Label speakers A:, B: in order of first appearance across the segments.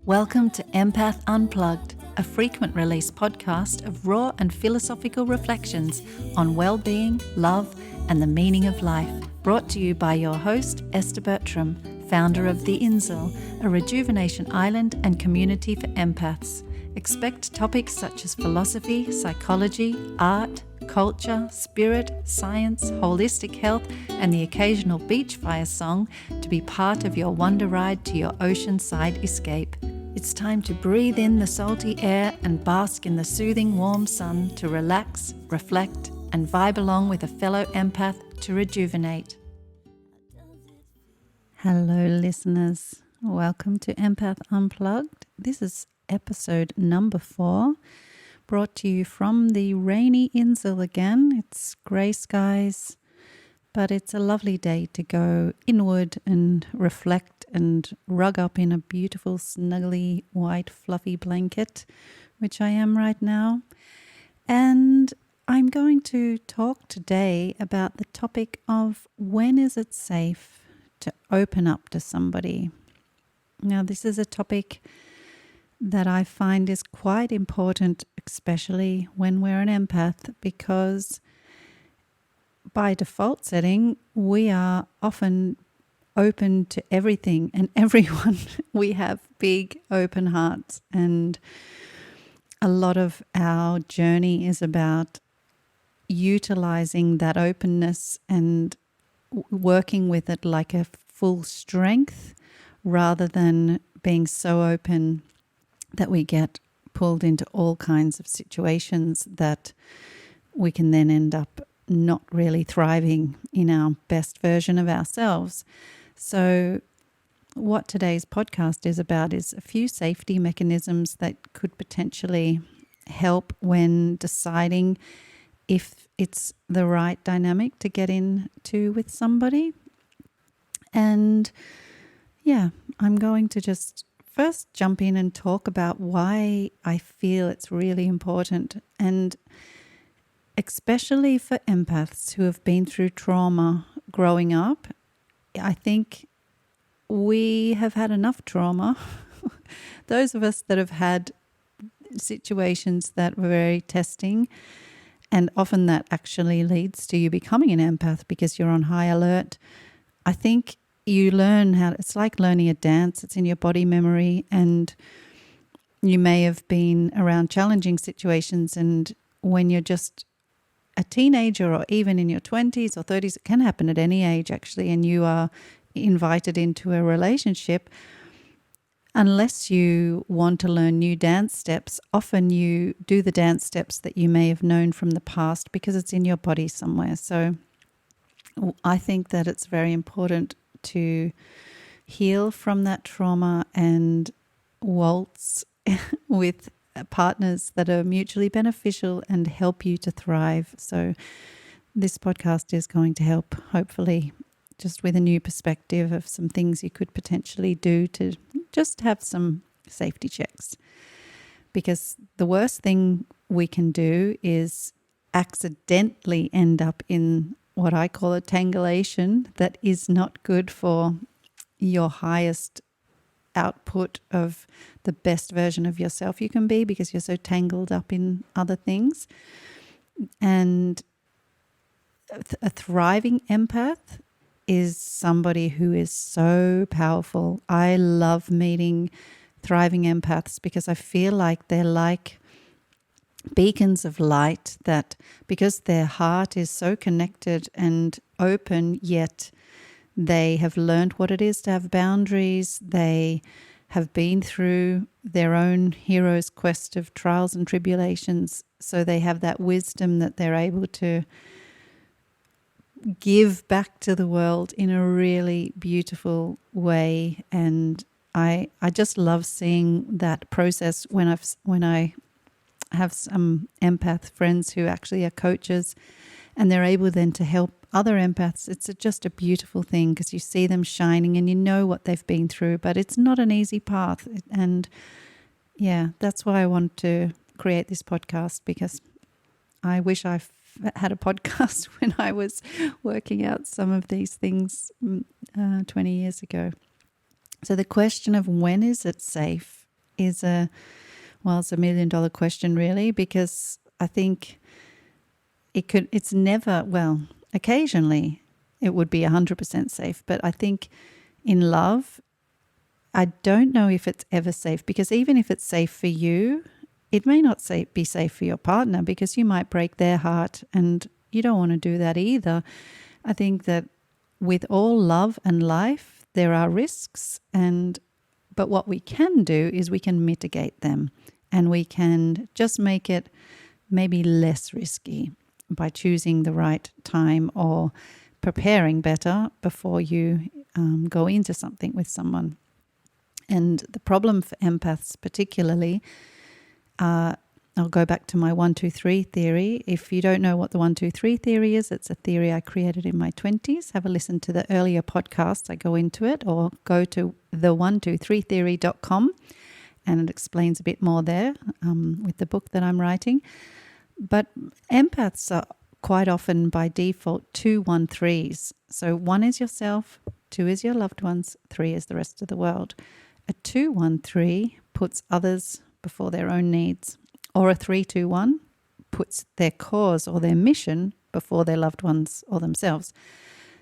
A: Welcome to Empath Unplugged, a frequent release podcast of raw and philosophical reflections on well-being, love, and the meaning of life. Brought to you by your host, Esther Bertram, founder of The Insel, a rejuvenation island and community for empaths. Expect topics such as philosophy, psychology, art, culture, spirit, science, holistic health, and the occasional beach fire song to be part of your wonder ride to your oceanside escape. It's time to breathe in the salty air and bask in the soothing warm sun to relax, reflect, and vibe along with a fellow empath to rejuvenate. Hello listeners, welcome to Empath Unplugged. This is episode number 4, brought to you from the rainy Insel again. It's grey skies, but it's a lovely day to go inward and reflect and rug up in a beautiful snuggly white fluffy blanket, which I am right now. And I'm going to talk today about the topic of when is it safe to open up to somebody. Now, this is a topic that I find is quite important, especially when we're an empath, because by default setting, we are often open to everything and everyone. We have big open hearts, and a lot of our journey is about utilizing that openness and working with it like a full strength rather than being so open that we get pulled into all kinds of situations that we can then end up not really thriving in our best version of ourselves. So what today's podcast is about is a few safety mechanisms that could potentially help when deciding if it's the right dynamic to get into with somebody. And yeah, I'm going to just first jump in and talk about why I feel it's really important, and especially for empaths who have been through trauma growing up. I think we have had enough trauma. Those of us that have had situations that were very testing, and often that actually leads to you becoming an empath because you're on high alert. I think you learn it's like learning a dance. It's in your body memory, and you may have been around challenging situations, and when you're just a teenager or even in your 20s or 30s, it can happen at any age actually, and you are invited into a relationship, unless you want to learn new dance steps, often you do the dance steps that you may have known from the past because it's in your body somewhere. So I think that it's very important to heal from that trauma and waltz with partners that are mutually beneficial and help you to thrive. So this podcast is going to help, hopefully, just with a new perspective of some things you could potentially do to just have some safety checks. Because the worst thing we can do is accidentally end up in what I call a tanglation that is not good for your highest output of the best version of yourself you can be, because you're so tangled up in other things. And a thriving empath is somebody who is so powerful. I love meeting thriving empaths because I feel like they're like beacons of light, that because their heart is so connected and open, yet they have learned what it is to have boundaries. They have been through their own hero's quest of trials and tribulations. So they have that wisdom that they're able to give back to the world in a really beautiful way. And I just love seeing that process when I have some empath friends who actually are coaches, and they're able then to help other empaths. It's just a beautiful thing because you see them shining and you know what they've been through, but it's not an easy path. And yeah, that's why I want to create this podcast, because I wish I had a podcast when I was working out some of these things 20 years ago. So the question of when is it safe is it's $1 million question really, because I think it's never, occasionally it would be 100% safe. But I think in love, I don't know if it's ever safe, because even if it's safe for you, it may not be safe for your partner, because you might break their heart and you don't want to do that either. I think that with all love and life, there are risks, but what we can do is we can mitigate them, and we can just make it maybe less risky by choosing the right time or preparing better before you go into something with someone. And the problem for empaths particularly, I'll go back to my 1, 2, 3 theory. If you don't know what the 1, 2, 3 theory is, it's a theory I created in my 20s. Have a listen to the earlier podcasts. I go into it, or go to the123theory.com, and it explains a bit more there with the book that I'm writing. But empaths are quite often by default 2, 1, 3s. So 1 is yourself, 2 is your loved ones, 3 is the rest of the world. A 2, 1, 3 puts others before their own needs. Or a 3, 2, 1 puts their cause or their mission before their loved ones or themselves.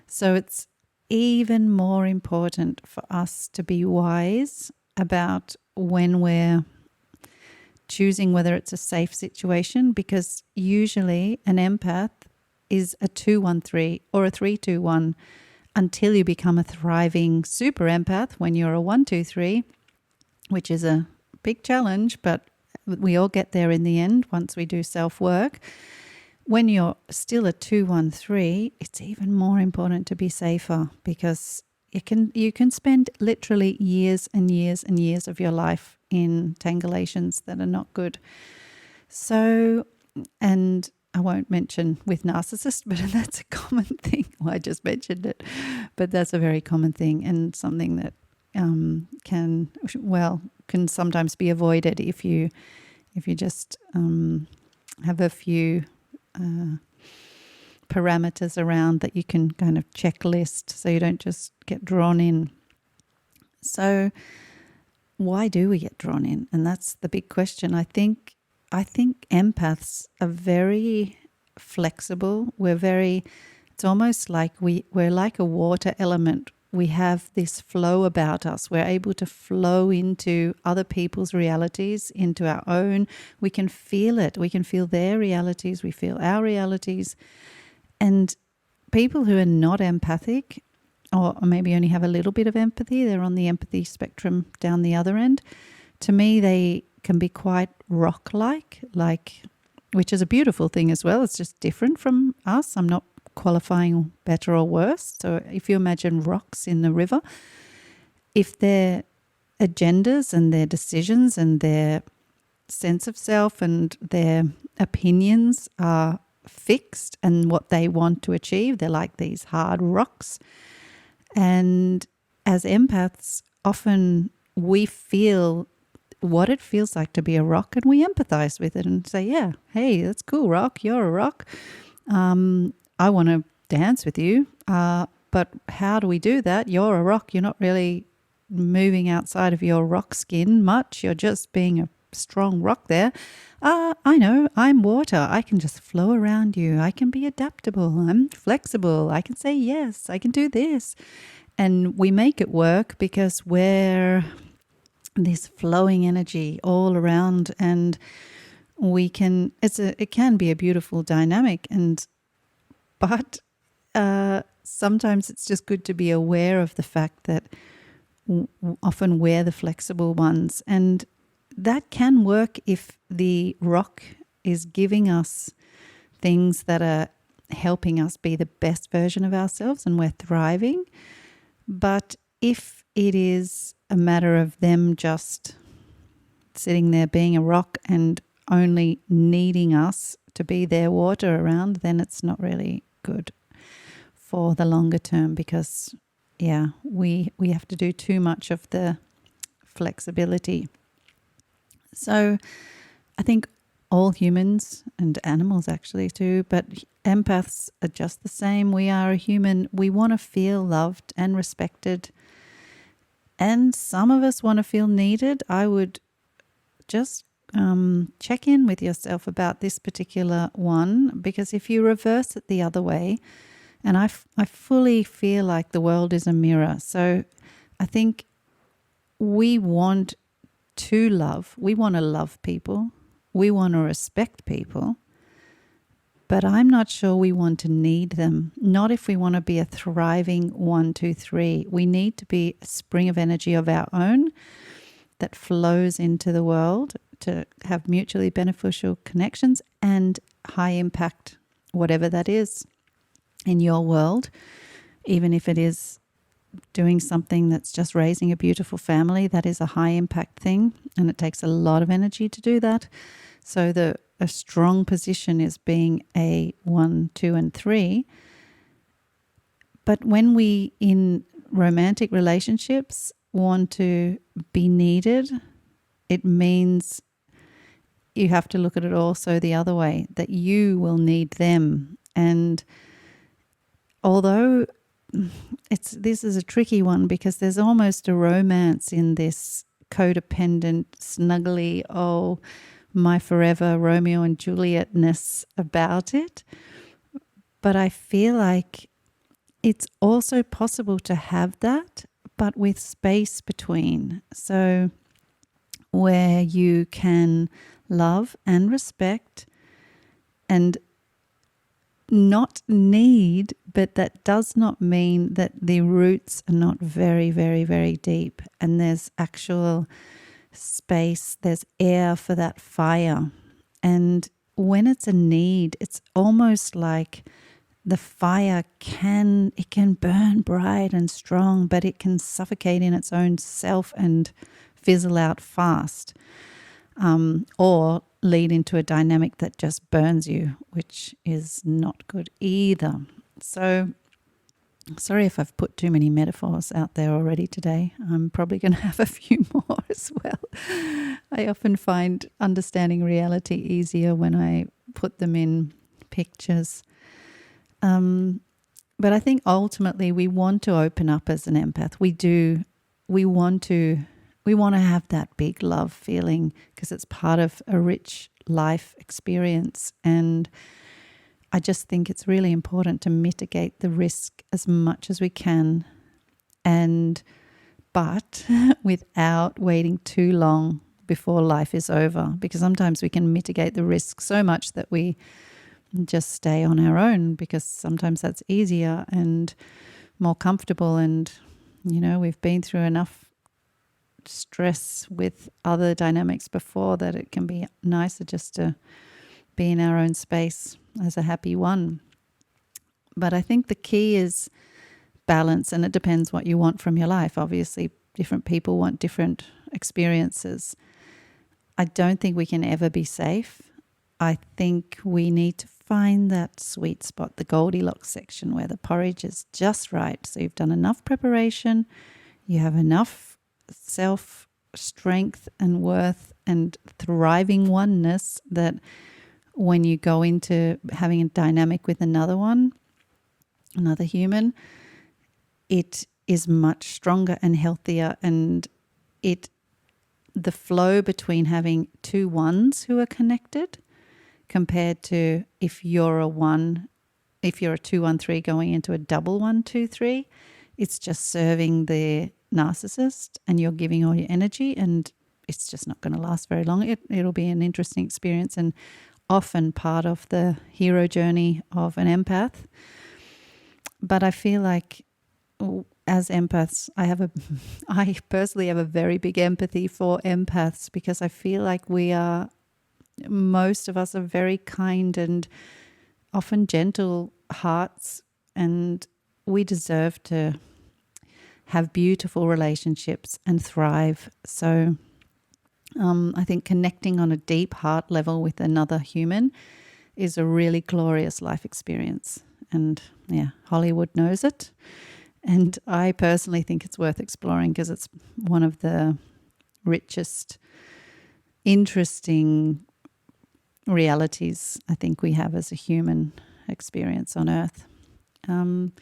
A: So it's even more important for us to be wise about when we're choosing whether it's a safe situation, because usually an empath is a 2, 1, 3 or a 3, 2, 1 until you become a thriving super empath when you're a 1, 2, 3, which is a big challenge, but we all get there in the end once we do self-work. When you're still a 2, 1, 3, it's even more important to be safer, because you can spend literally years and years and years of your life in tangulations that are not good. So, and I won't mention with narcissists, but that's a common thing. Well, I just mentioned it, but that's a very common thing, and something that can sometimes be avoided if you just have a few parameters around that you can kind of checklist, so you don't just get drawn in. So why do we get drawn in? And that's the big question. I think empaths are very flexible. It's almost like we're like a water element. We have this flow about us. We're able to flow into other people's realities, into our own. We can feel it. We can feel their realities. We feel our realities. And people who are not empathic, or maybe only have a little bit of empathy, they're on the empathy spectrum down the other end. To me, they can be quite rock-like, which is a beautiful thing as well. It's just different from us. I'm not qualifying better or worse. So if you imagine rocks in the river, if their agendas and their decisions and their sense of self and their opinions are fixed and what they want to achieve, they're like these hard rocks. And as empaths, often we feel what it feels like to be a rock, and we empathize with it and say, yeah, hey, that's cool, rock, you're a rock. I want to dance with you, but how do we do that? You're a rock. You're not really moving outside of your rock skin much. You're just being a strong rock there. I know, I'm water. I can just flow around you. I can be adaptable. I'm flexible. I can say yes. I can do this. And we make it work because we're this flowing energy all around, and it can be a beautiful dynamic. But sometimes it's just good to be aware of the fact that often we're the flexible ones, and that can work if the rock is giving us things that are helping us be the best version of ourselves and we're thriving. But if it is a matter of them just sitting there being a rock and only needing us to be their water around, then it's not really good for the longer term, because we have to do too much of the flexibility. So I think all humans and animals actually too, but empaths are just the same. We are a human. We want to feel loved and respected, and some of us want to feel needed. I would just check in with yourself about this particular one, because if you reverse it the other way, and I fully feel like the world is a mirror. So I think we want to love. We want to love people. We want to respect people. But I'm not sure we want to need them. Not if we want to be a thriving 1, 2, 3. We need to be a spring of energy of our own that flows into the world to have mutually beneficial connections and high impact, whatever that is in your world, even if it is doing something that's just raising a beautiful family. That is a high impact thing, and it takes a lot of energy to do that. So a strong position is being a 1, 2, and 3. But when we in romantic relationships want to be needed, it means you have to look at it also the other way, that you will need them. And although this is a tricky one, because there's almost a romance in this codependent, snuggly, my forever Romeo and Juliet-ness about it. But I feel like it's also possible to have that, but with space between. So where you can love and respect and not need, but that does not mean that the roots are not very, very, very deep, and there's actual space, there's air for that fire. And when it's a need, it's almost like the fire can burn bright and strong, but it can suffocate in its own self and fizzle out fast, or lead into a dynamic that just burns you, which is not good either. So sorry if I've put too many metaphors out there already today. I'm probably going to have a few more as well. I often find understanding reality easier when I put them in pictures. But I think ultimately we want to open up as an empath. We do. We want to have that big love feeling, because it's part of a rich life experience. And I just think it's really important to mitigate the risk as much as we can, but without waiting too long before life is over, because sometimes we can mitigate the risk so much that we just stay on our own, because sometimes that's easier and more comfortable, and we've been through enough stress with other dynamics before that it can be nicer just to be in our own space as a happy one. But I think the key is balance, and it depends what you want from your life. Obviously, different people want different experiences. I don't think we can ever be safe. I think we need to find that sweet spot, the Goldilocks section, where the porridge is just right. So you've done enough preparation, you have enough self-strength and worth and thriving oneness, that when you go into having a dynamic with another human, it is much stronger and healthier, and the flow between having two ones who are connected compared to if you're a 2, 1, 3 going into a double 1, 2, 3, it's just serving the narcissist, and you're giving all your energy, and it's just not going to last very long. It'll be an interesting experience, and often part of the hero journey of an empath. But I feel like as empaths, I personally have a very big empathy for empaths, because I feel like most of us are very kind and often gentle hearts, and we deserve to have beautiful relationships and thrive. So I think connecting on a deep heart level with another human is a really glorious life experience. And Hollywood knows it. And I personally think it's worth exploring, because it's one of the richest, interesting realities I think we have as a human experience on Earth. I'm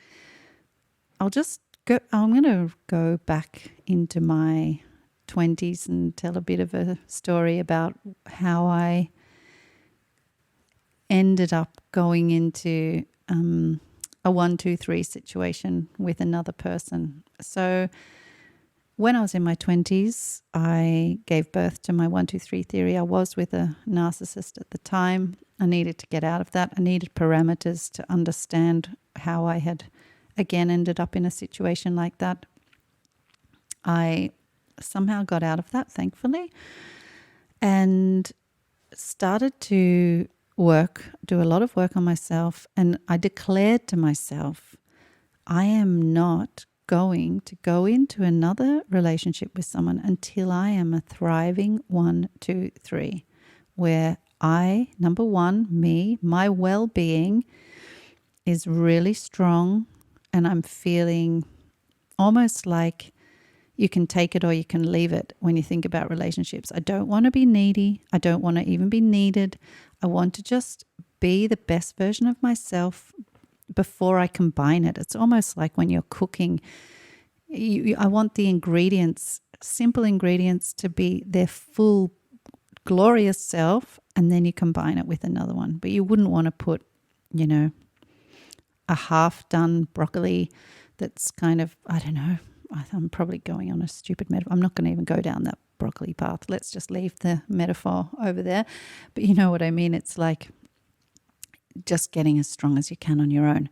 A: going to go back into my 20s and tell a bit of a story about how I ended up going into a 1-2-3 situation with another person. So when I was in my 20s, I gave birth to my 1-2-3 theory. I was with a narcissist at the time. I needed to get out of that. I needed parameters to understand how I had, again, ended up in a situation like that. I somehow got out of that, thankfully, and started to do a lot of work on myself. And I declared to myself, I am not going to go into another relationship with someone until I am a thriving 1-2-3, where I, number one, me, my well-being is really strong, and I'm feeling almost like you can take it or you can leave it when you think about relationships. I don't want to be needy. I don't want to even be needed. I want to just be the best version of myself before I combine it. It's almost like when you're cooking, I want the ingredients, simple ingredients, to be their full glorious self, and then you combine it with another one. But you wouldn't want to put, a half-done broccoli that's kind of, I don't know, I'm probably going on a stupid metaphor. I'm not going to even go down that broccoli path. Let's just leave the metaphor over there. But you know what I mean? It's like just getting as strong as you can on your own.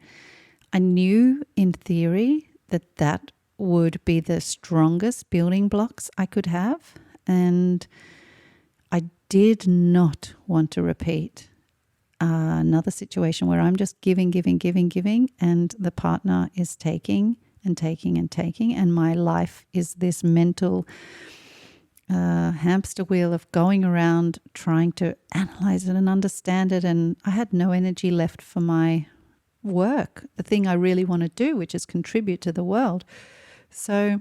A: I knew in theory that would be the strongest building blocks I could have. And I did not want to repeat another situation where I'm just giving, and the partner is taking and taking and taking. And my life is this mental hamster wheel of going around trying to analyze it and understand it. And I had no energy left for my work, the thing I really want to do, which is contribute to the world. So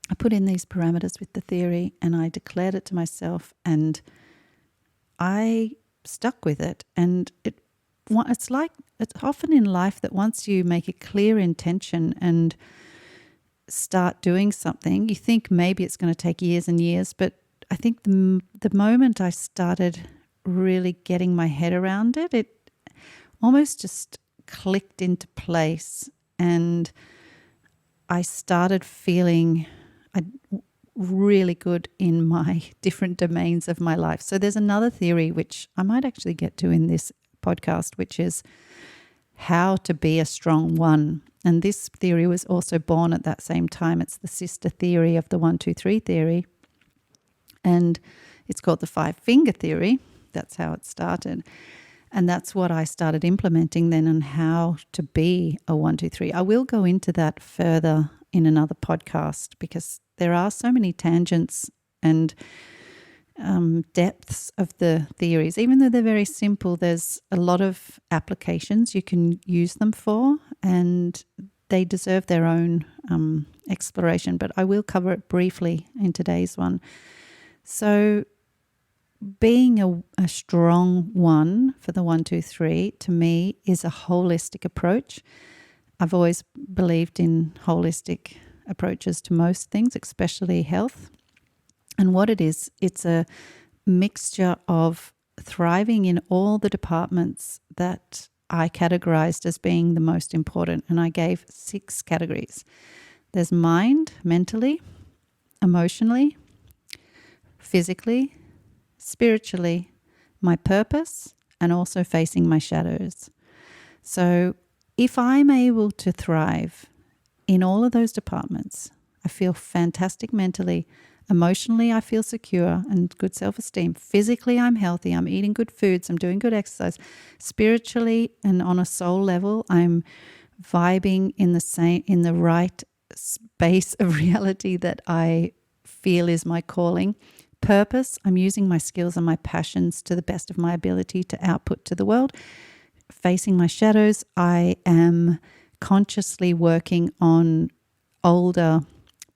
A: I put in these parameters with the theory and I declared it to myself, and I stuck with it. And it's often in life that once you make a clear intention and start doing something, you think maybe it's going to take years and years. But I think the moment I started really getting my head around it, it almost just clicked into place, and I started feeling really good in my different domains of my life. So there's another theory which I might actually get to in this podcast, which is how to be a strong one. And this theory was also born at that same time. It's the sister theory of the 1-2-3 theory. And it's called the 5-finger theory. That's how it started. And that's what I started implementing then on how to be a 1-2-3. I will go into that further in another podcast because there are so many tangents and depths of the theories. Even though they're very simple, there's a lot of applications you can use them for, and they deserve their own exploration. But I will cover it briefly in today's one. So being a strong one for the 1-2-3 to me is a holistic approach. I've always believed in holistic approaches to most things, especially health. And what it is, it's a mixture of thriving in all the departments that I categorized as being the most important. And I gave 6 categories. There's mind, mentally, emotionally, physically, spiritually, my purpose, and also facing my shadows. So if I'm able to thrive in all of those departments, I feel fantastic mentally. Emotionally, I feel secure and good self-esteem. Physically, I'm healthy. I'm eating good foods. I'm doing good exercise. Spiritually and on a soul level, I'm vibing in the right space of reality that I feel is my calling. Purpose, I'm using my skills and my passions to the best of my ability to output to the world. Facing my shadows, I am consciously working on older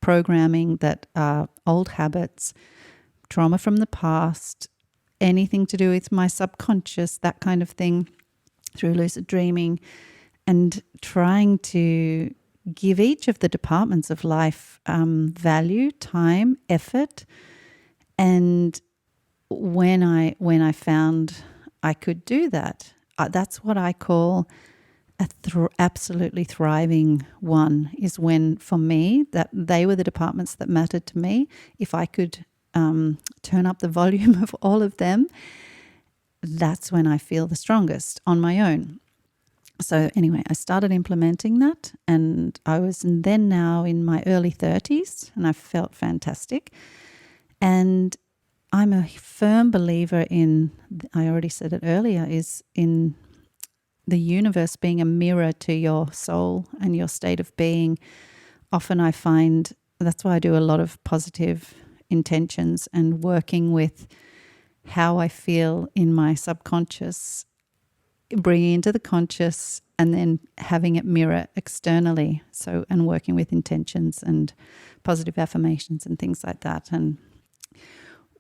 A: programming that are old habits, trauma from the past, anything to do with my subconscious, that kind of thing, through lucid dreaming, and trying to give each of the departments of life value, time, effort. And when I found I could do that, that's what I call a absolutely thriving one, is when, for me, that they were the departments that mattered to me. If I could turn up the volume of all of them, that's when I feel the strongest on my own. So anyway, I started implementing that, and I was then now in my early 30s, and I felt fantastic. And I'm a firm believer in, I already said it earlier, is in the universe being a mirror to your soul and your state of being. Often I find that's why I do a lot of positive intentions and working with how I feel in my subconscious, bringing into the conscious, and then having it mirror externally. So, and working with intentions and positive affirmations and things like that. And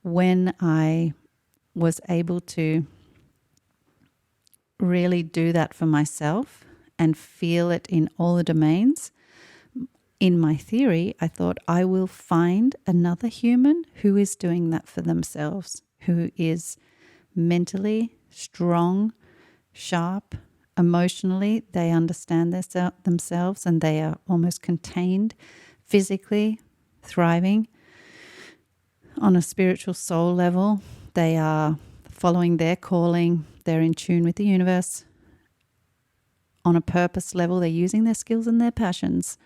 A: when I was able to really do that for myself and feel it in all the domains, in my theory, I thought I will find another human who is doing that for themselves, who is mentally strong, sharp, emotionally, they understand themselves, and they are almost contained, physically thriving. On a spiritual soul level, they are following their calling, they're in tune with the universe. On a purpose level, they're using their skills and their passions,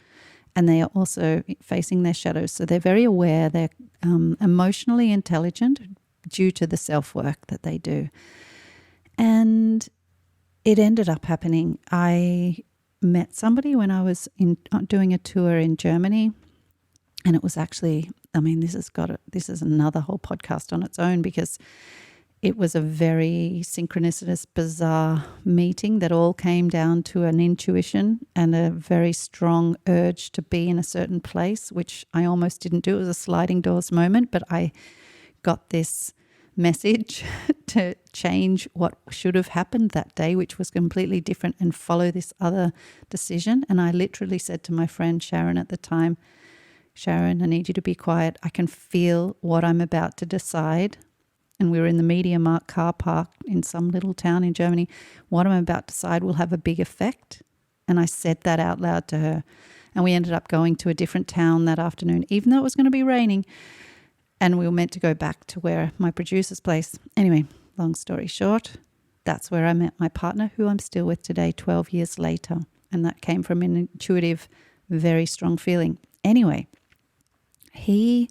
A: and they are also facing their shadows. So they're very aware, they're emotionally intelligent due to the self-work that they do. And it ended up happening. I met somebody when I was doing a tour in Germany, and it was actually, this is another whole podcast on its own, because it was a very synchronicitous, bizarre meeting that all came down to an intuition and a very strong urge to be in a certain place, which I almost didn't do. It was a sliding doors moment, but I got this message to change what should have happened that day, which was completely different, and follow this other decision. And I literally said to my friend Sharon at the time, Sharon, I need you to be quiet. I can feel what I'm about to decide. And we were in the Media Markt car park in some little town in Germany. What I'm about to decide will have a big effect. And I said that out loud to her. And we ended up going to a different town that afternoon, even though it was going to be raining. And we were meant to go back to where my producer's place. Anyway, long story short, that's where I met my partner, who I'm still with today, 12 years later. And that came from an intuitive, very strong feeling. Anyway, he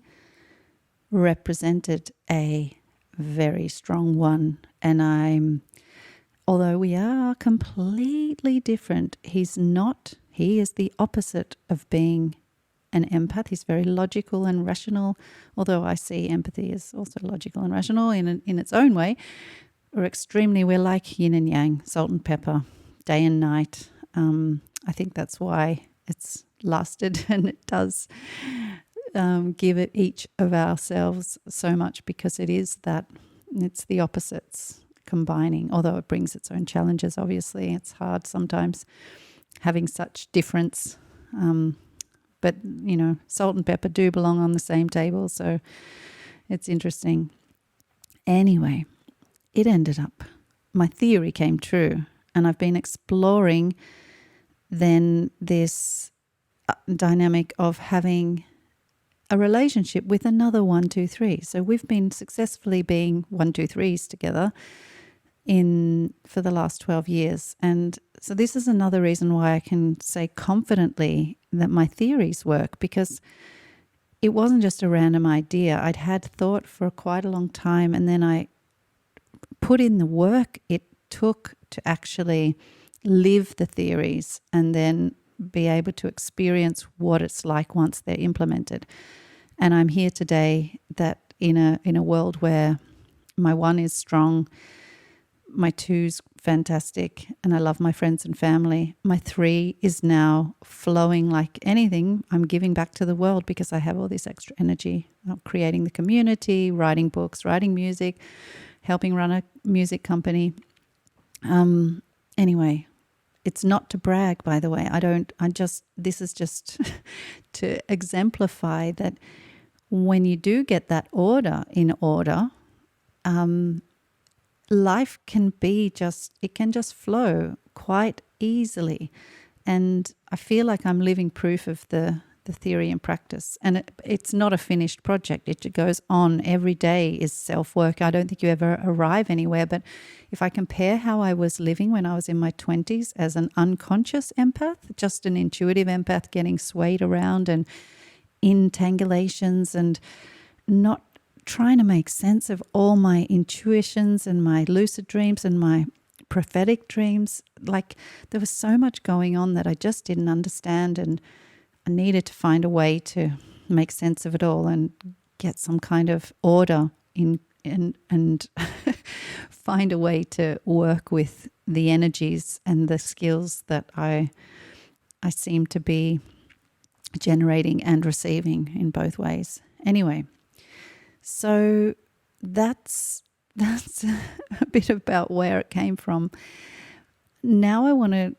A: represented a very strong one. And although we are completely different, he is the opposite of being an empath. He's very logical and rational, although I see empathy as also logical and rational in its own way. We're like yin and yang, salt and pepper, day and night. I think that's why it's lasted, and it does give it each of ourselves so much, because it's the opposites combining, although it brings its own challenges. Obviously, it's hard sometimes having such difference. But, salt and pepper do belong on the same table, so it's interesting. Anyway, it ended up, my theory came true, and I've been exploring then this dynamic of having a relationship with another 1, 2, 3. So we've been successfully being 1, 2, 3s together for the last 12 years. And so this is another reason why I can say confidently that my theories work, because it wasn't just a random idea. I'd had thought for quite a long time, and then I put in the work it took to actually live the theories and then be able to experience what it's like once they're implemented. And I'm here today that in a world where my 1 is strong, my 2's fantastic, and I love my friends and family. My 3 is now flowing like anything. I'm giving back to the world because I have all this extra energy of creating the community, writing books, writing music, helping run a music company. Anyway, it's not to brag, by the way. This is just to exemplify that when you do get that order in order, life can just flow quite easily. And I feel like I'm living proof of the theory and practice. And it's not a finished project. It goes on. Every day is self-work. I don't think you ever arrive anywhere. But if I compare how I was living when I was in my 20s as an unconscious empath, just an intuitive empath getting swayed around and in tangulations and not trying to make sense of all my intuitions and my lucid dreams and my prophetic dreams. Like, there was so much going on that I just didn't understand, and I needed to find a way to make sense of it all and get some kind of order in and find a way to work with the energies and the skills that I seem to be generating and receiving in both ways. Anyway, so that's a bit about where it came from. Now I want to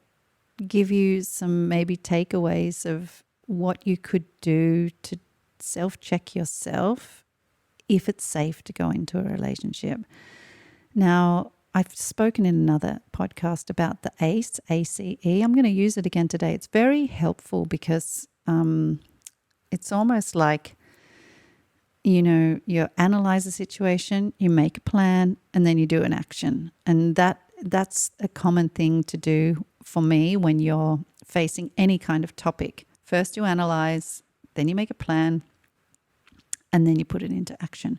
A: give you some maybe takeaways of what you could do to self-check yourself if it's safe to go into a relationship. Now, I've spoken in another podcast about the ACE, A-C-E. I'm going to use it again today. It's very helpful because it's almost like, you analyze the situation, you make a plan, and then you do an action. And that's a common thing to do for me when you're facing any kind of topic. First you analyze, then you make a plan, and then you put it into action.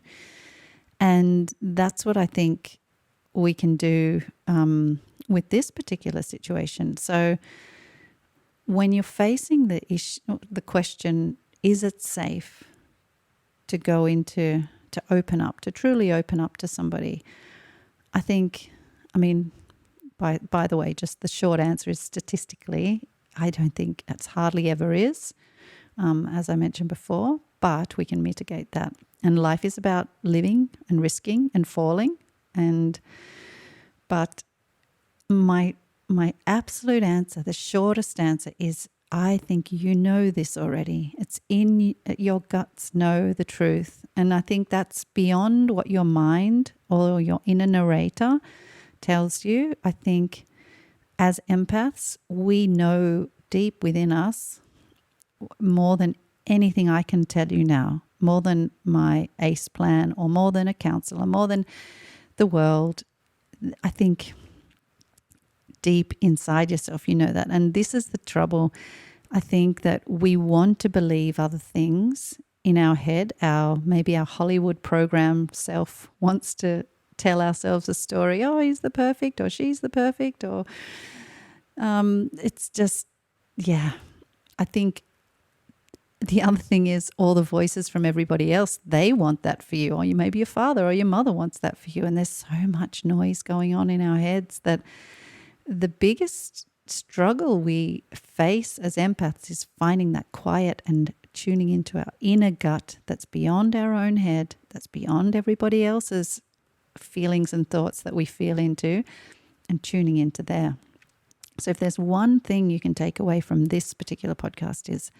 A: And that's what I think we can do with this particular situation. So when you're facing the issue, the question, is it safe to go into, to open up, to truly open up to somebody? By the way, just the short answer is statistically, I don't think it's hardly ever is, as I mentioned before, but we can mitigate that. And life is about living and risking and falling. But my absolute answer, the shortest answer is, I think you know this already. It's in your guts, know the truth. And I think that's beyond what your mind or your inner narrator tells you. I think as empaths, we know deep within us more than anything I can tell you now, more than my ACE plan or more than a counselor, more than the world. I think deep inside yourself, you know that. And this is the trouble. I think that we want to believe other things in our head. Maybe our Hollywood program self wants to tell ourselves a story. Oh, he's the perfect, or she's the perfect, or it's just, yeah. I think the other thing is all the voices from everybody else, they want that for you, or maybe your father or your mother wants that for you. And there's so much noise going on in our heads that the biggest struggle we face as empaths is finding that quiet and tuning into our inner gut that's beyond our own head, that's beyond everybody else's feelings and thoughts that we feel into, and tuning into there. So if there's one thing you can take away from this particular podcast is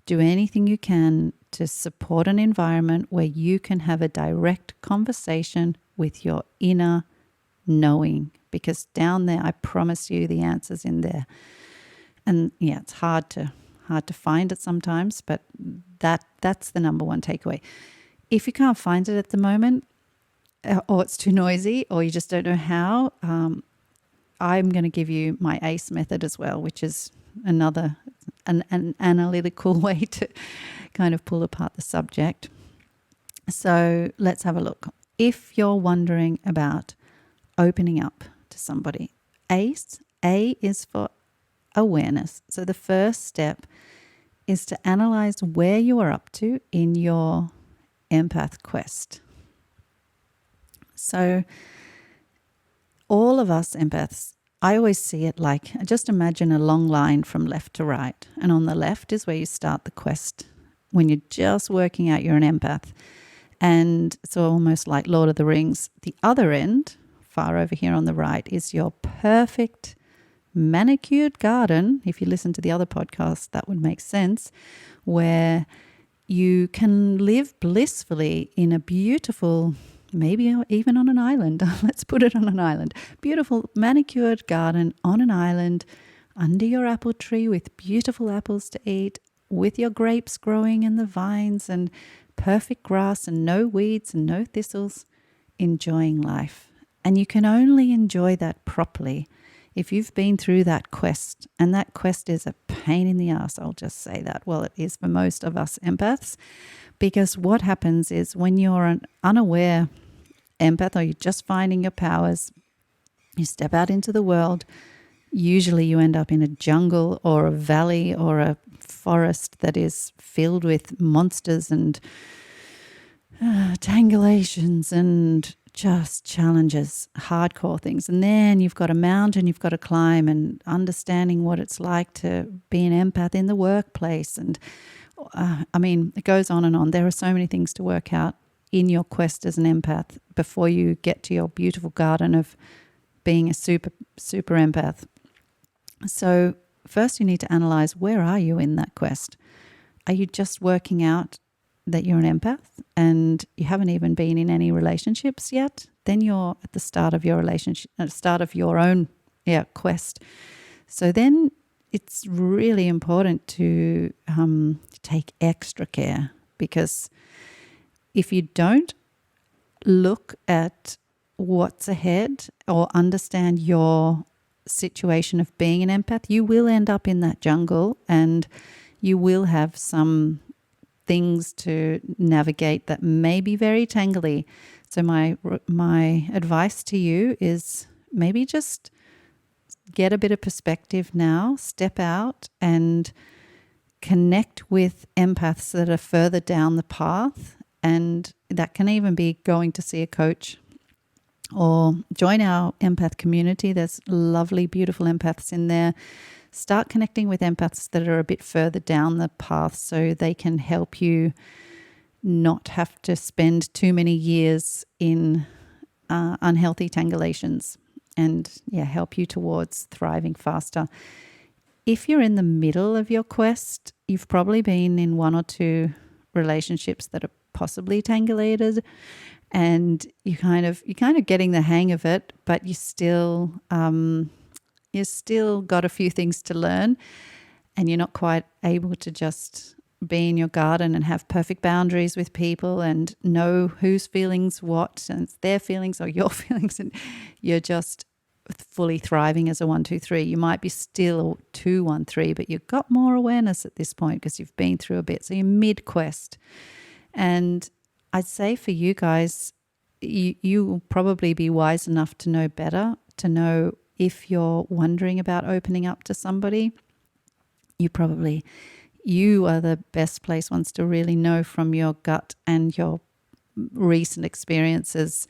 A: do anything you can to support an environment where you can have a direct conversation with your inner knowing, because down there, I promise you the answer's in there. And yeah, it's hard to find it sometimes, but that's the number one takeaway. If you can't find it at the moment, or it's too noisy, or you just don't know how, I'm going to give you my ACE method as well, which is another an analytical way to kind of pull apart the subject. So let's have a look. If you're wondering about opening up to somebody, ACE, A is for awareness. So the first step is to analyze where you are up to in your empath quest. So all of us empaths, I always see it like, just imagine a long line from left to right. And on the left is where you start the quest when you're just working out you're an empath. And it's almost like Lord of the Rings. The other end, far over here on the right, is your perfect manicured garden, if you listen to the other podcast, that would make sense, where you can live blissfully in a beautiful, maybe even on an island. Let's put it on an island. Beautiful manicured garden on an island under your apple tree with beautiful apples to eat, with your grapes growing in the vines and perfect grass and no weeds and no thistles, enjoying life. And you can only enjoy that properly if you've been through that quest. And that quest is a pain in the ass, I'll just say that. Well, it is for most of us empaths, because what happens is when you're an unaware empath or you're just finding your powers, you step out into the world. Usually you end up in a jungle or a valley or a forest that is filled with monsters and tangulations and just challenges, hardcore things. And then you've got a mountain you've got to climb, and understanding what it's like to be an empath in the workplace. And it goes on and on. There are so many things to work out in your quest as an empath before you get to your beautiful garden of being a super empath. So first you need to analyze, where are you in that quest? Are you just working out that you're an empath and you haven't even been in any relationships yet? Then you're at the start of your relationship, at the start of your own quest. So then it's really important to take extra care, because if you don't look at what's ahead or understand your situation of being an empath, you will end up in that jungle and you will have some things to navigate that may be very tangly. So my advice to you is maybe just get a bit of perspective now, step out and connect with empaths that are further down the path. And that can even be going to see a coach or join our empath community. There's lovely, beautiful empaths in there. Start connecting with empaths that are a bit further down the path so they can help you not have to spend too many years in unhealthy tangulations, and help you towards thriving faster. If you're in the middle of your quest, you've probably been in one or two relationships that are possibly tangulated, and you're kind of getting the hang of it, but you still got a few things to learn, and you're not quite able to just be in your garden and have perfect boundaries with people and know whose feelings what, and it's their feelings or your feelings, and you're just fully thriving as a 1, 2, 3. You might be still a 2, 1, 3, but you've got more awareness at this point because you've been through a bit. So you're mid-quest. And I'd say for you guys, you will probably be wise enough to know better, to know if you're wondering about opening up to somebody. You are the best place ones to really know from your gut and your recent experiences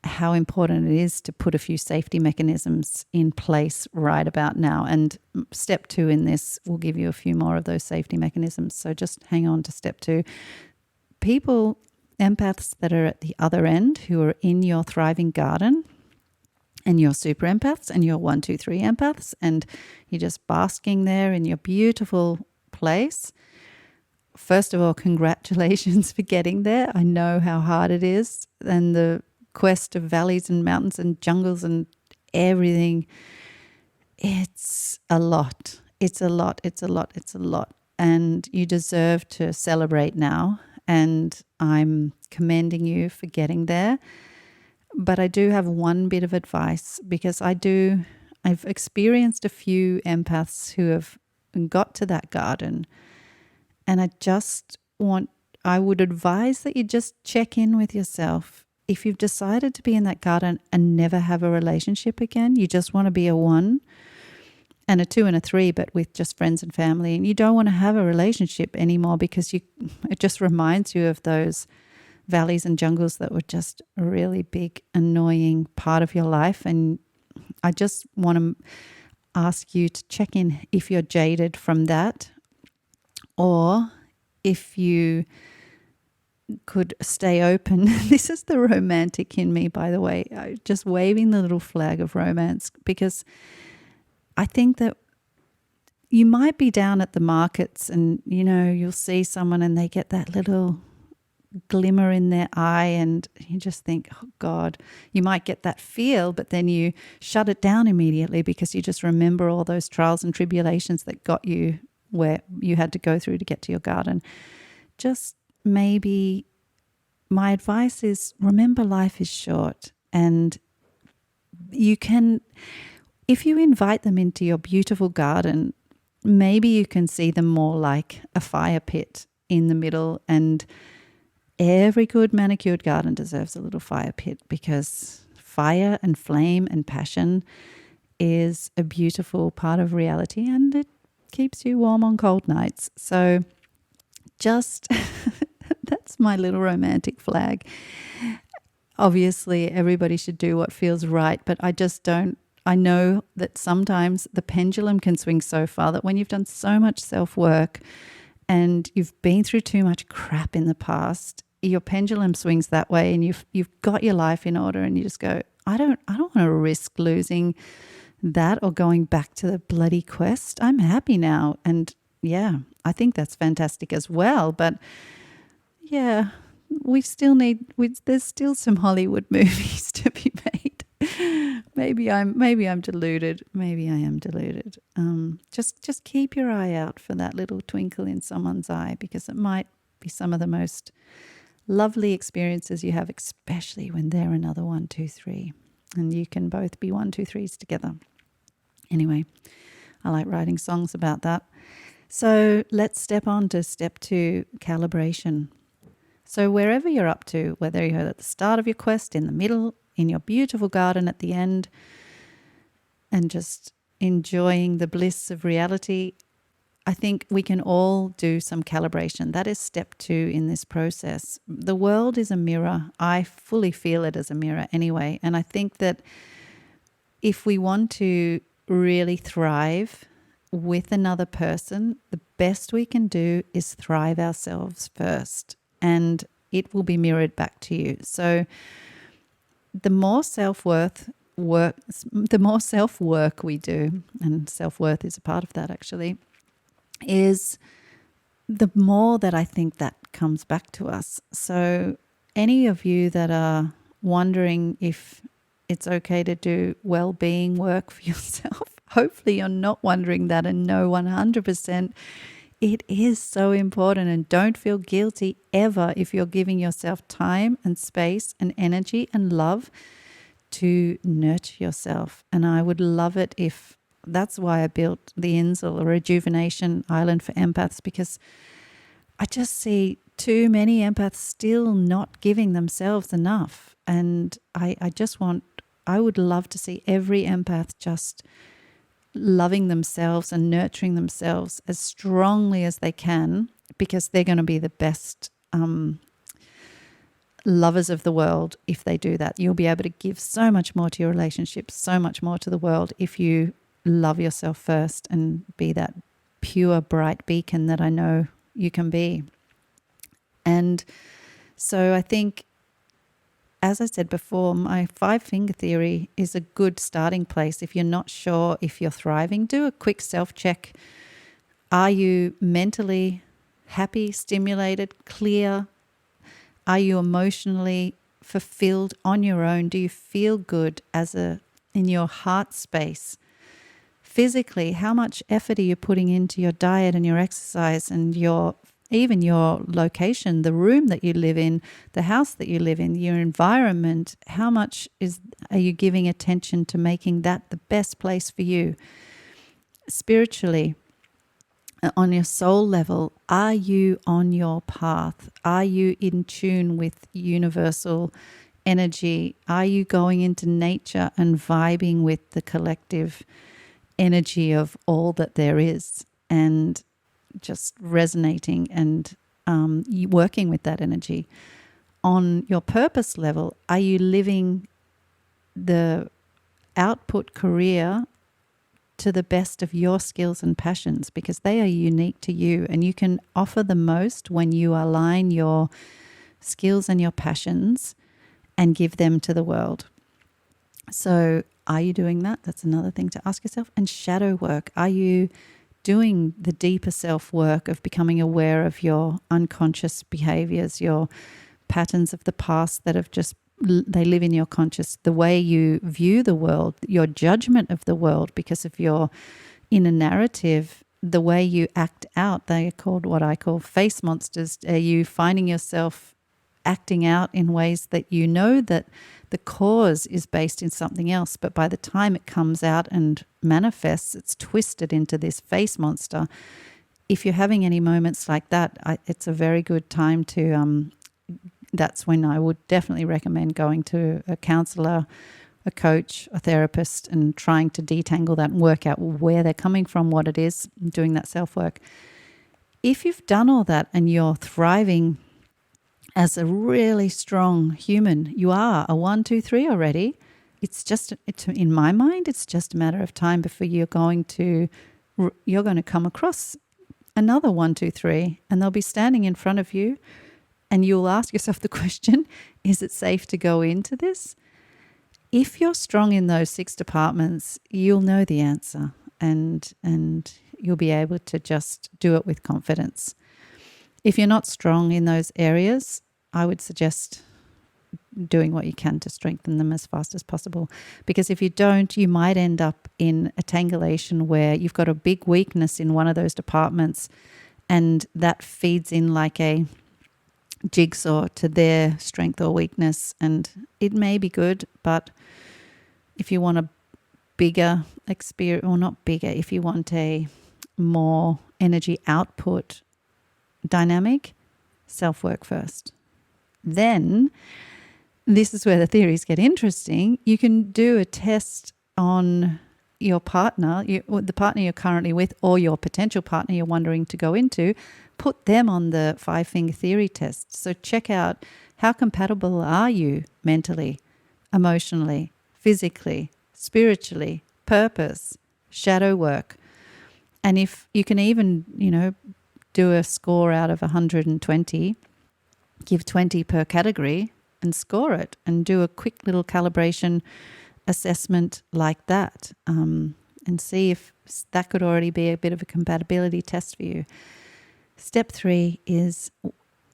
A: how important it is to put a few safety mechanisms in place right about now. And step 2 in this will give you a few more of those safety mechanisms. So just hang on to step 2. People, empaths that are at the other end, who are in your thriving garden, and you're super empaths and you're 1, 2, 3 empaths, and you're just basking there in your beautiful place. First of all, congratulations for getting there. I know how hard it is, and the quest of valleys and mountains and jungles and everything. It's a lot. It's a lot. It's a lot. It's a lot. And you deserve to celebrate now. And I'm commending you for getting there. But I do have one bit of advice, because I've experienced a few empaths who have got to that garden. And I would advise that you just check in with yourself. If you've decided to be in that garden and never have a relationship again, you just want to be a 1 and a 2 and a 3, but with just friends and family, and you don't want to have a relationship anymore because it just reminds you of those valleys and jungles that were just a really big, annoying part of your life. And I just want to ask you to check in if you're jaded from that, or if you could stay open. This is the romantic in me, by the way, just waving the little flag of romance, because I think that you might be down at the markets and, you'll see someone and they get that little glimmer in their eye and you just think, oh God, you might get that feel, but then you shut it down immediately because you just remember all those trials and tribulations that got you where you had to go through to get to your garden. Just maybe my advice is remember life is short, and you can, if you invite them into your beautiful garden, maybe you can see them more like a fire pit in the middle, and every good manicured garden deserves a little fire pit because fire and flame and passion is a beautiful part of reality and it keeps you warm on cold nights. So just that's my little romantic flag. Obviously, everybody should do what feels right, but I know that sometimes the pendulum can swing so far that when you've done so much self-work and you've been through too much crap in the past, your pendulum swings that way and you've got your life in order and you just go, I don't want to risk losing that or going back to the bloody quest. I'm happy now. And yeah, I think that's fantastic as well. But yeah, there's still some Hollywood movies to be made. Maybe I'm deluded. Maybe I am deluded. Just keep your eye out for that little twinkle in someone's eye, because it might be some of the most lovely experiences you have, especially when they're another 1, 2, 3, and you can both be 1, 2, 3s together. Anyway, I like writing songs about that. So let's step on to step 2, calibration. So wherever you're up to, whether you're at the start of your quest, in the middle, in your beautiful garden at the end, and just enjoying the bliss of reality, I think we can all do some calibration. That is step 2 in this process. The world is a mirror. I fully feel it as a mirror anyway. And I think that if we want to really thrive with another person, the best we can do is thrive ourselves first, and it will be mirrored back to you. So the more self-work we do, and self-worth is a part of that actually, is the more that I think that comes back to us. So any of you that are wondering if it's okay to do well-being work for yourself, hopefully you're not wondering that, and know 100% it is so important. And don't feel guilty ever if you're giving yourself time and space and energy and love to nurture yourself. And I would love it if that's why I built the Insel, a rejuvenation island for empaths, because I just see too many empaths still not giving themselves enough. And I would love to see every empath just loving themselves and nurturing themselves as strongly as they can, because they're going to be the best lovers of the world if they do that. You'll be able to give so much more to your relationships, so much more to the world if you love yourself first and be that pure, bright beacon that I know you can be. And so I think, as I said before, my 5-finger theory is a good starting place. If you're not sure if you're thriving, do a quick self-check. Are you mentally happy, stimulated, clear? Are you emotionally fulfilled on your own? Do you feel good in your heart space? Physically, how much effort are you putting into your diet and your exercise and even your location, the room that you live in, the house that you live in, your environment? How much are you giving attention to making that the best place for you? Spiritually, on your soul level, are you on your path? Are you in tune with universal energy? Are you going into nature and vibing with the collective energy of all that there is, and just resonating and working with that energy? On your purpose level, are you living the output career to the best of your skills and passions? Because they are unique to you, and you can offer the most when you align your skills and your passions and give them to the world. So Are you doing that? That's another thing to ask yourself. And shadow work. Are you doing the deeper self work of becoming aware of your unconscious behaviors, your patterns of the past that have just, they live in your conscious, the way you view the world, your judgment of the world because of your inner narrative, the way you act out. They are called what I call face monsters. Are you finding yourself acting out in ways that you know that the cause is based in something else, but by the time it comes out and manifests, it's twisted into this face monster? If you're having any moments like that, it's a very good time to, that's when I would definitely recommend going to a counselor, a coach, a therapist, and trying to detangle that and work out where they're coming from, what it is, doing that self-work. If you've done all that and you're thriving as a really strong human, you are a 1, 2, 3 already. It's in my mind, it's just a matter of time before you're going to come across another 1, 2, 3, and they'll be standing in front of you, and you'll ask yourself the question, is it safe to go into this? If you're strong in those 6 departments, you'll know the answer, and you'll be able to just do it with confidence. If you're not strong in those areas, I would suggest doing what you can to strengthen them as fast as possible. Because if you don't, you might end up in a tanglation where you've got a big weakness in one of those departments, and that feeds in like a jigsaw to their strength or weakness. And it may be good, but if you want a bigger experience, or not bigger, if you want a more energy output dynamic, self-work first. Then, this is where the theories get interesting. You can do a test on your partner, the partner you're currently with, or your potential partner you're wondering to go into. Put them on the 5-finger theory test. So check out, how compatible are you mentally, emotionally, physically, spiritually, purpose, shadow work. And if you can even, do a score out of 120, give 20 per category and score it, and do a quick little calibration assessment like that, and see if that could already be a bit of a compatibility test for you. Step 3 is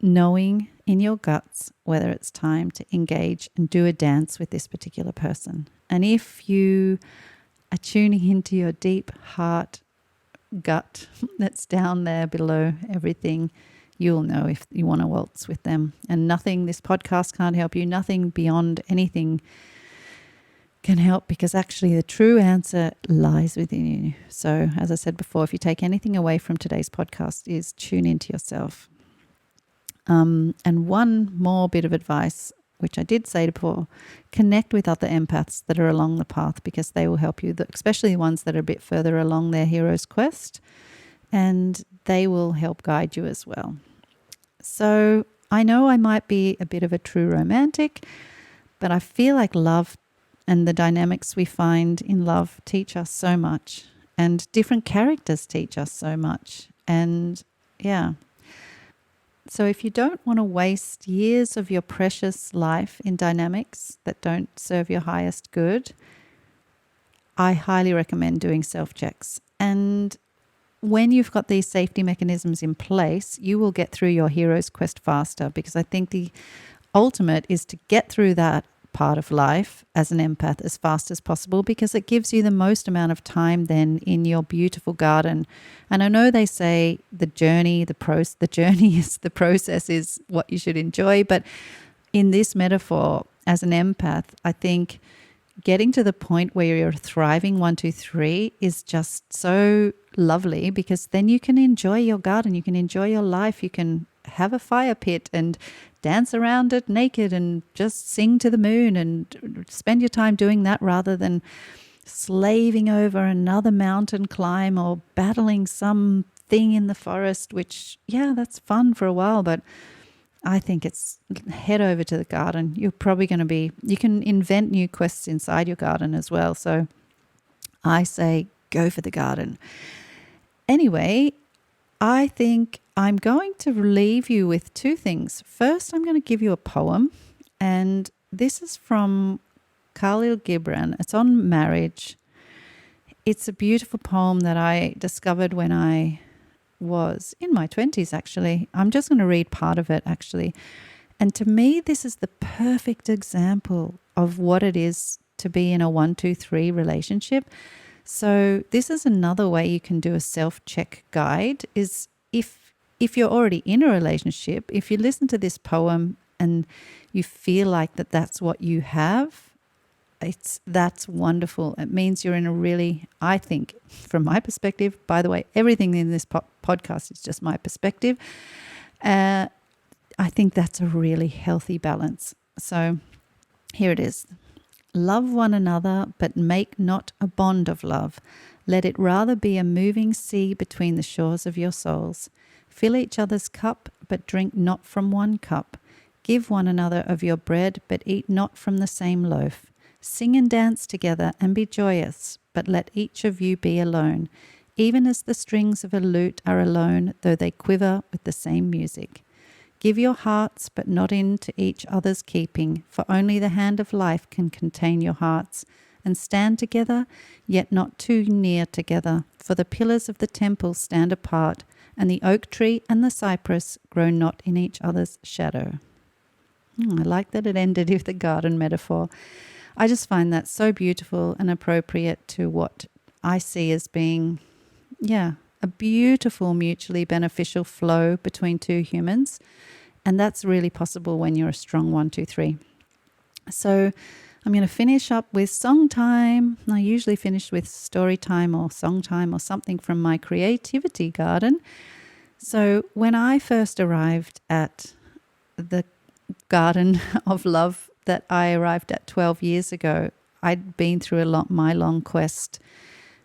A: knowing in your guts whether it's time to engage and do a dance with this particular person. And if you are tuning into your deep heart gut that's down there below everything, you'll know if you want to waltz with them. And nothing, this podcast can't help you. Nothing beyond anything can help, because actually the true answer lies within you. So as I said before, if you take anything away from today's podcast, is tune into yourself. And one more bit of advice, which I did say before, connect with other empaths that are along the path, because they will help you, especially the ones that are a bit further along their hero's quest, and they will help guide you as well. So I know I might be a bit of a true romantic, but I feel like love and the dynamics we find in love teach us so much, and different characters teach us so much. And yeah. So if you don't want to waste years of your precious life in dynamics that don't serve your highest good, I highly recommend doing self-checks. And when you've got these safety mechanisms in place, you will get through your hero's quest faster, because I think the ultimate is to get through that part of life as an empath as fast as possible, because it gives you the most amount of time then in your beautiful garden. And I know they say the journey is the process is what you should enjoy, but in this metaphor, as an empath, I think getting to the point where you're thriving 1, 2, 3 is just so lovely, because then you can enjoy your garden, you can enjoy your life, you can have a fire pit and dance around it naked and just sing to the moon and spend your time doing that, rather than slaving over another mountain climb or battling some thing in the forest, which, yeah, that's fun for a while, but I think it's head over to the garden. You're probably going to you can invent new quests inside your garden as well. So I say go for the garden. Anyway, I think I'm going to leave you with 2 things. First, I'm going to give you a poem, and this is from Khalil Gibran. It's on marriage. It's a beautiful poem that I discovered when I was in my 20s, actually. I'm just going to read part of it, actually. And to me, this is the perfect example of what it is to be in a 1-2-3 relationship. So this is another way you can do a self-check guide, is if you're already in a relationship, if you listen to this poem and you feel like that's what you have, that's wonderful. It means you're in a really, I think, from my perspective, by the way, everything in this podcast is just my perspective. I think that's a really healthy balance. So here it is. Love one another, but make not a bond of love. Let it rather be a moving sea between the shores of your souls. Fill each other's cup, but drink not from one cup. Give one another of your bread, but eat not from the same loaf. Sing and dance together and be joyous, but let each of you be alone, even as the strings of a lute are alone, though they quiver with the same music. Give your hearts, but not into each other's keeping, for only the hand of life can contain your hearts. And stand together, yet not too near together, for the pillars of the temple stand apart, and the oak tree and the cypress grow not in each other's shadow. I like that it ended with the garden metaphor. I just find that so beautiful and appropriate to what I see as being, a beautiful mutually beneficial flow between two humans. And that's really possible when you're a strong 1-2-3. So I'm going to finish up with song time. I usually finish with story time or song time or something from my creativity garden. So when I first arrived at the garden of love that I arrived at 12 years ago, I'd been through my long quest,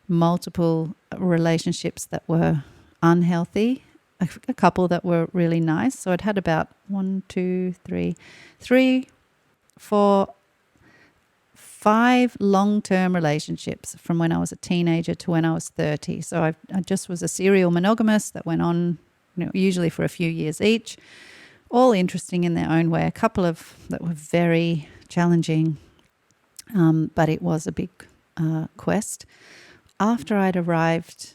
A: multiple relationships that were unhealthy, a couple that were really nice. So I'd had about 3, 4, 5 long-term relationships from when I was a teenager to when I was 30. So I just was a serial monogamous that went on, usually for a few years each, all interesting in their own way. A couple of that were very challenging, but it was a big quest. After I'd arrived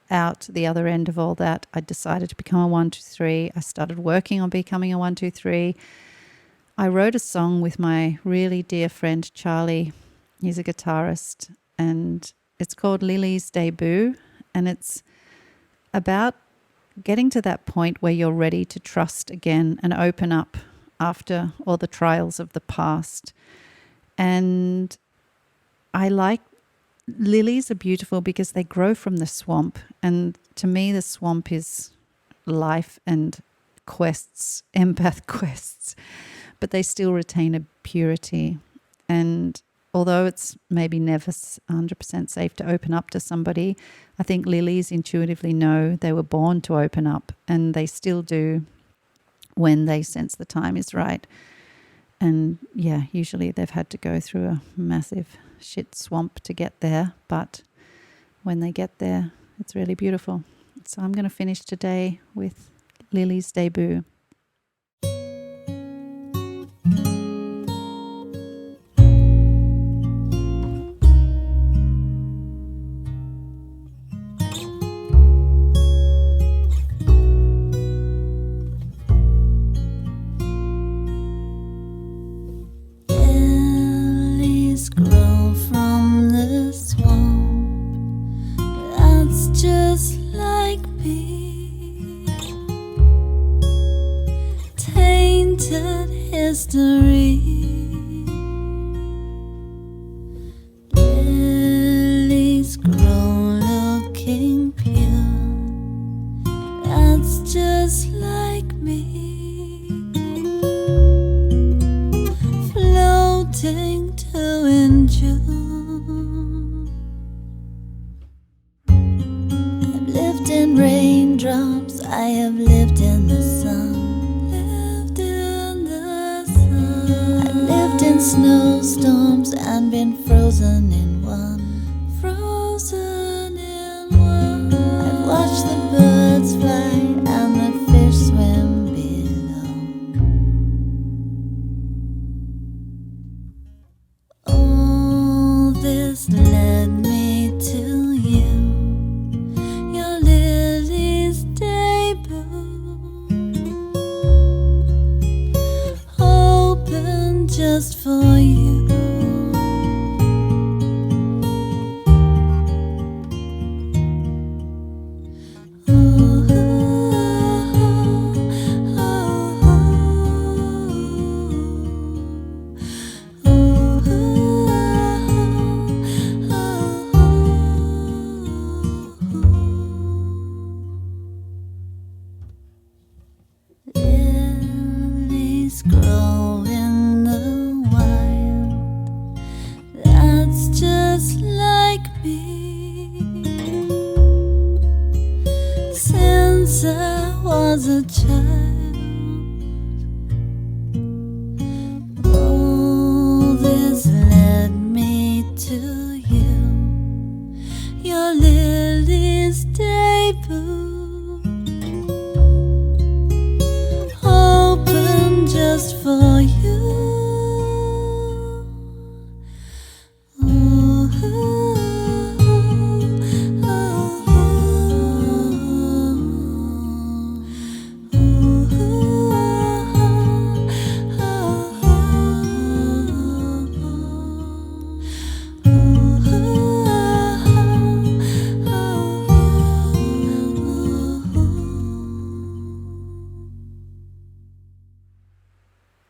A: out the other end of all that, I decided to become a 1-2-3. I started working on becoming a 1-2-3. I wrote a song with my really dear friend Charlie. He's a guitarist, and it's called Lily's Debut, and it's about getting to that point where you're ready to trust again and open up after all the trials of the past. And I like lilies are beautiful because they grow from the swamp. And to me, the swamp is life and quests, empath quests, but they still retain a purity. And although it's maybe never 100% safe to open up to somebody, I think lilies intuitively know they were born to open up, and they still do when they sense the time is right. And usually they've had to go through a massive shit swamp to get there, but when they get there, it's really beautiful. So I'm going to finish today with Lily's Debut.
B: History. Lilies grow looking pure. That's just like me. Floating to endure. I've lived in raindrops. I have lived in the sun. In snowstorms and been frozen in one. I've watched the birds fly and the fish swim below. just for you. Lilies grow in the wild, that's just like me. Since I was a child, all this led me to you, your lily's debut. Just for you.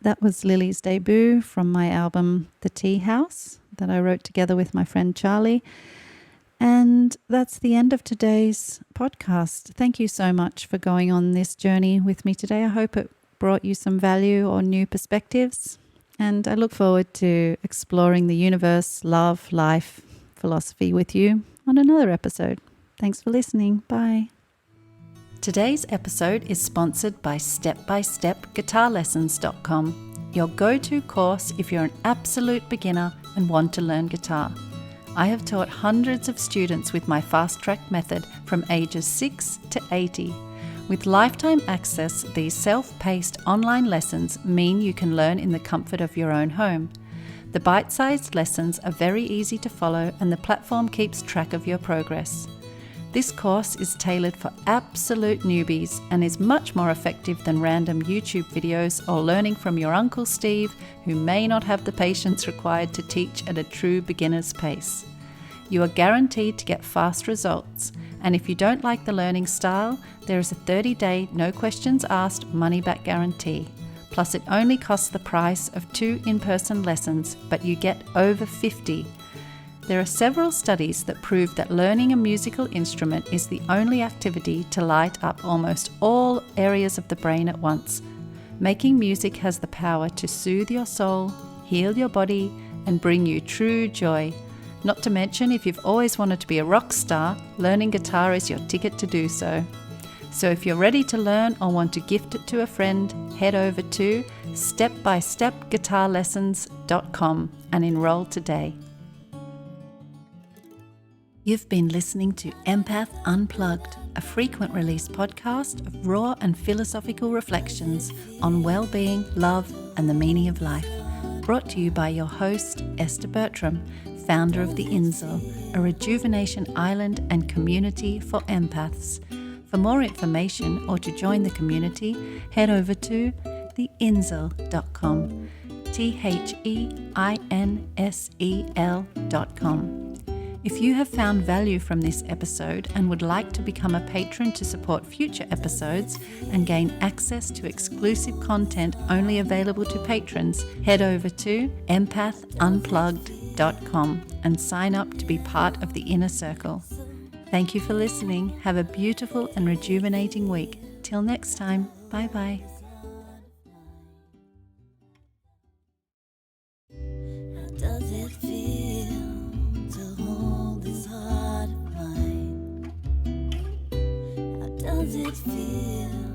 A: That was Lily's debut from my album The Tea House that I wrote together with my friend Charlie. And that's the end of today's podcast. Thank you so much for going on this journey with me today. I hope it brought you some value or new perspectives. And I look forward to exploring the universe, love, life, philosophy with you on another episode. Thanks for listening. Bye. Today's episode is sponsored by stepbystepguitarlessons.com, your go-to course if you're an absolute beginner and want to learn guitar. I have taught hundreds of students with my fast track method from ages 6 to 80. With lifetime access, these self-paced online lessons mean you can learn in the comfort of your own home. The bite-sized lessons are very easy to follow and the platform keeps track of your progress. This course is tailored for absolute newbies and is much more effective than random YouTube videos or learning from your Uncle Steve, who may not have the patience required to teach at a true beginner's pace. You are guaranteed to get fast results, and if you don't like the learning style, there is a 30-day no questions asked money-back guarantee. Plus it only costs the price of 2 in-person lessons, but you get over 50. There are several studies that prove that learning a musical instrument is the only activity to light up almost all areas of the brain at once. Making music has the power to soothe your soul, heal your body, and bring you true joy. Not to mention, if you've always wanted to be a rock star, learning guitar is your ticket to do so. So if you're ready to learn or want to gift it to a friend, head over to stepbystepguitarlessons.com and enroll today. You've been listening to Empath Unplugged, a frequent release podcast of raw and philosophical reflections on well-being, love, and the meaning of life. Brought to you by your host, Esther Bertram, founder of The Insel, a rejuvenation island and community for empaths. For more information or to join the community, head over to theinsel.com, theinsel.com. If you have found value from this episode and would like to become a patron to support future episodes and gain access to exclusive content only available to patrons, head over to empathunplugged.com and sign up to be part of the inner circle. Thank you for listening. Have a beautiful and rejuvenating week. Till next time, bye-bye.
B: How does it feel to hold this heart of mine? How does it feel?